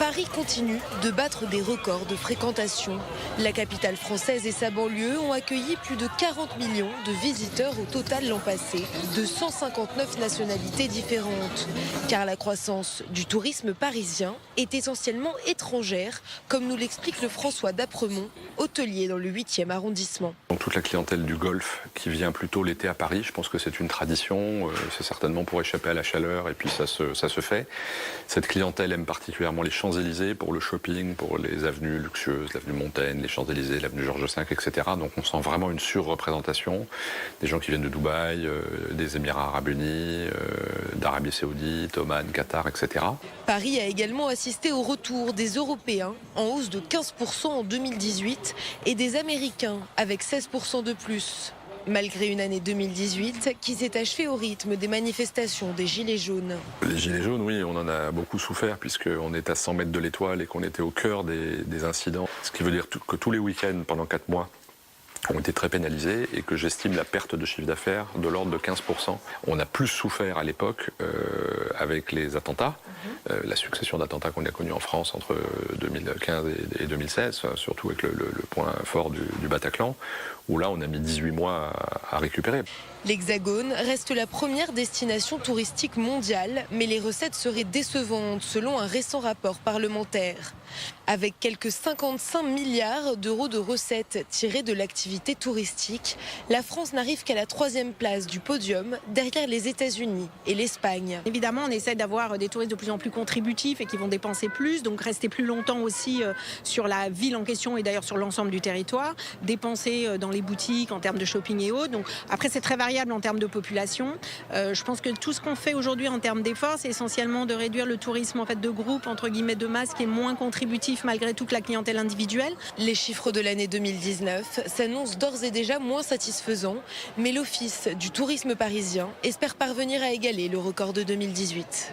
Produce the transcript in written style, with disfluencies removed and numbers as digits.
Paris continue de battre des records de fréquentation. La capitale française et sa banlieue ont accueilli plus de 40 millions de visiteurs au total l'an passé, de 159 nationalités différentes. Car la croissance du tourisme parisien est essentiellement étrangère, comme nous l'explique le François d'Apremont, hôtelier dans le 8e arrondissement. Donc toute la clientèle du Golfe qui vient plutôt l'été à Paris, je pense que c'est une tradition, c'est certainement pour échapper à la chaleur et puis ça se fait. Cette clientèle aime particulièrement les Champs-Élysées pour le shopping, pour les avenues luxueuses, l'avenue Montaigne, les Champs-Élysées, l'avenue Georges V, etc. Donc on sent vraiment une surreprésentation des gens qui viennent de Dubaï, des Émirats Arabes Unis, d'Arabie Saoudite, Oman, Qatar, etc. Paris a également assisté au retour des Européens en hausse de 15% en 2018 et des Américains avec 16% de plus. Malgré une année 2018 qui s'est achevée au rythme des manifestations des Gilets jaunes. Les Gilets jaunes, oui, on en a beaucoup souffert puisqu'on est à 100 mètres de l'étoile et qu'on était au cœur des incidents. Ce qui veut dire que tous les week-ends pendant 4 mois ont été très pénalisés et que j'estime la perte de chiffre d'affaires de l'ordre de 15%. On a plus souffert à l'époque avec les attentats, la succession d'attentats qu'on a connus en France entre 2015 et 2016, surtout avec le point fort du Bataclan, où là on a mis 18 mois à récupérer. L'Hexagone reste la première destination touristique mondiale, mais les recettes seraient décevantes selon un récent rapport parlementaire. Avec quelques 55 milliards d'euros de recettes tirées de l'activité touristique, la France n'arrive qu'à la 3e place du podium, derrière les États-Unis et l'Espagne. Évidemment, on essaie d'avoir des touristes de plus en plus contributifs et qui vont dépenser plus, donc rester plus longtemps aussi sur la ville en question et d'ailleurs sur l'ensemble du territoire, dépenser dans les boutiques en termes de shopping et autres. Donc après, c'est très variable en termes de population. Je pense que tout ce qu'on fait aujourd'hui en termes d'efforts, c'est essentiellement de réduire le tourisme en fait de groupe, entre guillemets de masse, qui est moins contributif malgré tout que la clientèle individuelle. Les chiffres de l'année 2019 s'annoncent d'ores et déjà moins satisfaisants, mais l'Office du tourisme parisien espère parvenir à égaler le record de 2018.